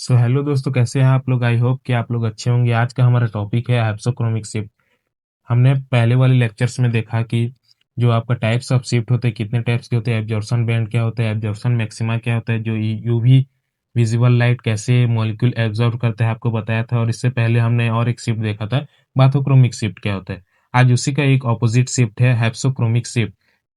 So hello दोस्तों, कैसे हैं आप लोग? आई होप कि आप लोग अच्छे होंगे। आज का हमारा टॉपिक है हाइप्सोक्रोमिक शिफ्ट। हमने पहले वाले लेक्चर्स में देखा कि जो आपका टाइप्स ऑफ शिफ्ट होते हैं, कितने टाइप्स के होते हैं, एब्जॉर्प्शन बैंड क्या होता है, एब्जॉर्प्शन मैक्सिमा क्या होता है, जो यूवी विजिबल लाइट कैसे मॉलिक्यूल एब्जॉर्ब करता है आपको बताया था। और इससे पहले हमने और एक शिफ्ट देखा था, बाथोक्रोमिक शिफ्ट क्या होता है। आज उसी का एक ऑपोजिट शिफ्ट है, हाइप्सोक्रोमिक शिफ्ट।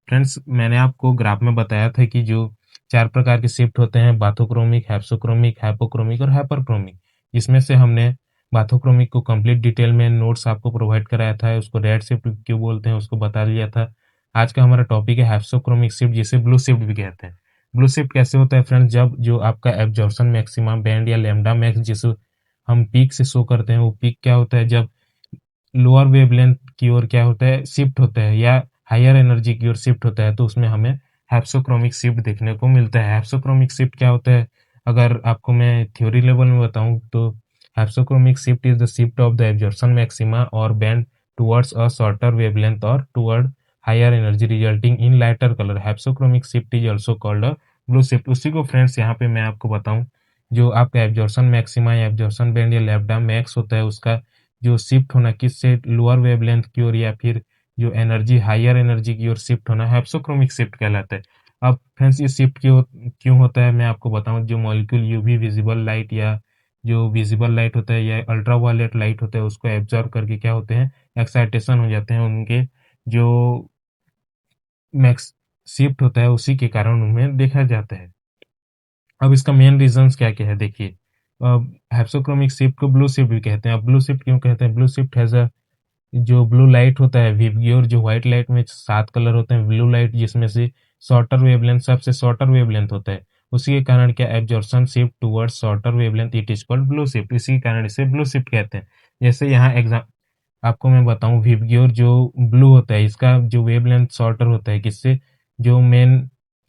फ्रेंड्स, मैंने आपको ग्राफ में बताया था कि जो 4 प्रकार के शिफ्ट होते हैं, बाथोक्रोमिक, हाइप्सोक्रोमिक, हाइपोक्रोमिक और हाइपरक्रोमिक। इसमें से हमने बाथोक्रोमिक को कंप्लीट डिटेल में नोट्स आपको प्रोवाइड कराया था, उसको रेड शिफ्ट क्यों बोलते हैं उसको बता दिया था। आज का हमारा टॉपिक है हाइप्सोक्रोमिक शिफ्ट, जिसे ब्लू शिफ्ट भी कहते हैं। ब्लू शिफ्ट कैसे होता है फ्रेंड्स? जब जो आपका एब्जॉर्प्शन मैक्सिमम बैंड या लैम्डा मैक्स जिसे हम पीक से शो करते हैं, वो पीक क्या होता है जब लोअर वेवलेंथ की ओर क्या होता है, शिफ्ट होता है, या हायर एनर्जी की ओर शिफ्ट होता है, तो उसमें हमें हाइप्सोक्रोमिक शिफ्ट देखने को मिलता है। हाइप्सोक्रोमिक शिफ्ट क्या होता है, अगर आपको मैं थ्योरी लेवल में बताऊं तो hypsochromic shift is the shift of the absorption maxima और band towards a shorter wavelength और toward higher energy resulting in lighter colour. Hypsochromic shift is also called a blue shift. उसी को friends यहाँ पे मैं आपको बताऊं, जो आपका एब्जॉर्प्शन मैक्सिमा या एब्जॉर्प्शन बैंड या लैम्डा मैक्स होता है, उसका जो शिफ्ट होना किससे लोअर वेवलेंथ की ओर या फिर जो एनर्जी हायर एनर्जी की ओर शिफ्ट होना हाइप्सोक्रोमिक शिफ्ट कहलाता है। अब फ्रेंड्स, ये शिफ्ट क्यों होता है मैं आपको बताऊं। जो मॉलिक्यूल यूवी विजिबल लाइट या जो विजिबल लाइट होता है या अल्ट्रावायलेट लाइट होता है, उसको एब्जॉर्ब करके क्या होते हैं, एक्साइटेशन हो जाते हैं। उनके जो मैक्स शिफ्ट होता है उसी के कारण उनमें देखा जाता है। अब इसका मेन रीजंस क्या क्या है देखिए। अब हाइप्सोक्रोमिक शिफ्ट को ब्लू शिफ्ट भी कहते हैं। अब ब्लू शिफ्ट क्यों कहते हैं? ब्लू शिफ्ट हैज अ जो ब्लू लाइट होता है विबग्योर, जो व्हाइट लाइट में 7 कलर होते हैं, ब्लू लाइट जिसमें से शॉर्टर वेवलेंथ सबसे शॉर्टर वेवलेंथ होता है, उसी के कारण क्या absorption shift towards shorter wavelength, it is called blue shift. इसी के कारण इसे ब्लू शिफ्ट कहते हैं। जैसे यहाँ एग्जाम आपको मैं बताऊं, विबग्योर जो ब्लू होता है, इसका जो वेवलेंथ शॉर्टर होता है किससे, जो मेन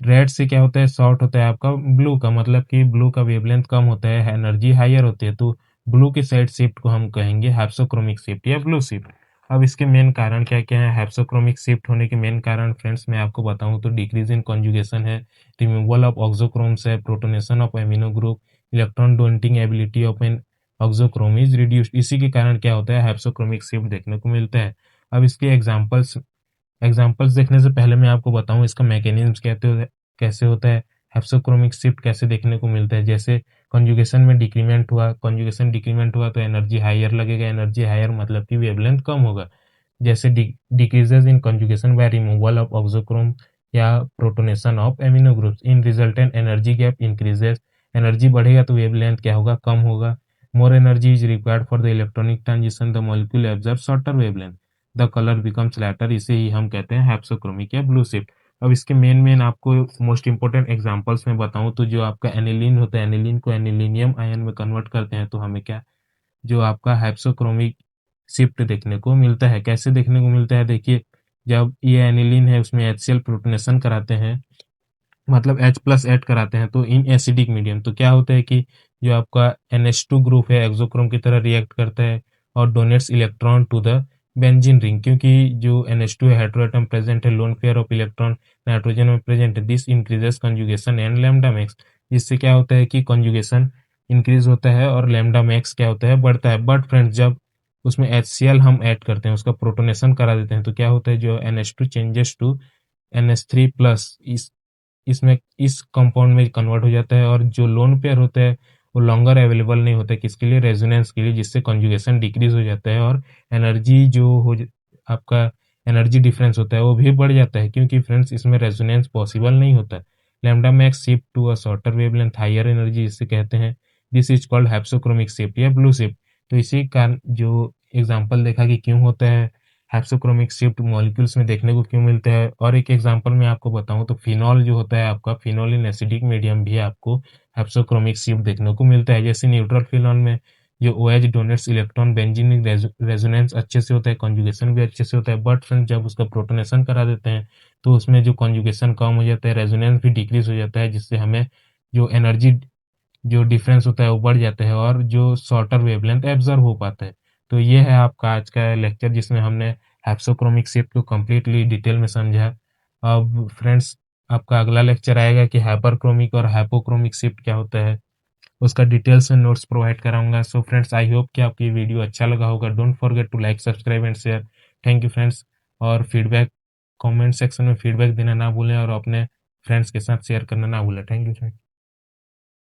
रेड से क्या होता है, शॉर्ट होता है आपका ब्लू का, मतलब कि ब्लू का वेवलेंथ कम होता है, एनर्जी हायर होती है, तो ब्लू की साइड शिफ्ट को हम कहेंगे हाइप्सोक्रोमिक शिफ्ट या ब्लू शिफ्ट। अब इसके मेन कारण क्या क्या है? हाइप्सोक्रोमिक शिफ्ट होने के मेन कारण फ्रेंड्स मैं आपको बताऊं तो डिक्रीज इन कॉन्जुगेशन है, रिमूवल ऑफ ऑक्सोक्रोम्स है, protonation of amino group, electron donating ability of an auxochrome is reduced. इसी के कारण क्या होता है, हाइप्सोक्रोमिक शिफ्ट देखने को मिलता है। अब इसके एग्जांपल्स देखने से पहले मैं आपको बताऊं इसका मैकेनिज्म कैसे होता है, हाइप्सोक्रोमिक शिफ्ट कैसे देखने को मिलता है। जैसे कंजुगेशन में डिक्रीमेंट हुआ, कंजुगेशन डिक्रीमेंट हुआ तो एनर्जी हायर लगेगा, एनर्जी हायर मतलब कि वेवलेंथ कम होगा। जैसे decreases in conjugation by removal of auxochrome या protonation of amino groups, in resultant energy gap increases. Energy बढ़ेगा तो वेवलेंथ क्या होगा, कम होगा। More energy is required for the electronic transition, the molecule absorb shorter wavelength, the colour becomes lighter. इसे ही हम कहते हैं हाइप्सोक्रोमिक या ब्लू शिफ्ट। अब इसके मेन मेन आपको मोस्ट इंपोर्टेंट एग्जांपल्स में बताऊं तो जो आपका एनिलीन होता है, एनिलीन को एनिलीनियम आयन में कन्वर्ट करते हैं तो हमें क्या, जो आपका हाइप्सोक्रोमिक शिफ्ट देखने को मिलता है। कैसे देखने को मिलता है देखिए, जब ये एनिलीन है उसमें HCl प्रोटोनेशन कराते हैं, मतलब H प्लस ऐड कराते हैं, तो इन एसिडिक मीडियम तो क्या होता है कि जो आपका NH2 ग्रुप है एक्सोक्रोम की तरह रिएक्ट करता है और donates electron to the benzene ring. क्योंकि जो NH2 है हेटेरोएटम प्रेजेंट है, lone pair of electron nitrogen में प्रेजेंट है, this increases conjugation and lambda max. जिससे क्या होता है कि कंजुगेशन इंक्रीज होता है और लैम्डा मैक्स क्या होता है, बढ़ता है। बट फ्रेंड्स, जब उसमें HCl हम ऐड करते हैं, उसका प्रोटोनेशन करा देते हैं, तो क्या होता है, जो NH2 changes to NH3 plus, इसमें इस कंपाउंड में कन्वर्ट हो जाता है और जो लोन पेयर होता है वो लॉन्गर अवेलेबल नहीं होता है, किसके लिए, रेजोनेंस के लिए, जिससे कंजुगेशन डिक्रीज हो जाता है और एनर्जी आपका एनर्जी डिफरेंस होता है वो भी बढ़ जाता है, क्योंकि फ्रेंड्स इसमें रेजोनेंस पॉसिबल नहीं होता है। Lambda max shift to a shorter wavelength higher energy, जिसे कहते हैं, this is called hypsochromic shift या ब्लू शिफ्ट। तो इसी कारण जो एग्जांपल देखा कि क्यों होता है हाइप्सोक्रोमिक शिफ्ट मॉलिक्यूल्स में देखने को क्यों मिलता है, और एक एग्जांपल मैं आपको बताऊं तो फिनॉल जो होता है आपका, फिनॉल इन एसिडिक मीडियम भी आपको हाइप्सोक्रोमिक शिफ्ट देखने को मिलता है। जैसे न्यूट्रल फिनॉल में जो OH donates electron, benzene resonance अच्छे से होता है, कॉन्जुगेशन भी अच्छे से होता है। बट फ्रेंड जब उसका प्रोटोनेशन करा देते हैं तो उसमें जो कॉन्जुगेशन कम हो जाता है, रेजोनेंस भी डिक्रीज हो जाता है, जिससे हमें जो एनर्जी जो डिफरेंस होता है वो बढ़ जाता है और जो शॉर्टर वेवलेंथ एब्जॉर्ब हो पाता है। तो ये है आपका आज का लेक्चर, जिसमें हमने हाइप्सोक्रोमिक शिफ्ट को कम्प्लीटली डिटेल में समझा। अब फ्रेंड्स, आपका अगला लेक्चर आएगा कि हाइपरक्रोमिक और हाइपोक्रोमिक शिफ्ट क्या होता है। उसका डिटेल्स में नोट्स प्रोवाइड कराऊँगा। सो फ्रेंड्स आई होप कि आपको ये वीडियो अच्छा लगा होगा। Don't forget to like, subscribe and share. Thank you friends. और फीडबैक कमेंट सेक्शन में फीडबैक देना ना भूलें और अपने फ्रेंड्स के साथ शेयर करना ना भूलें। Thank you friends.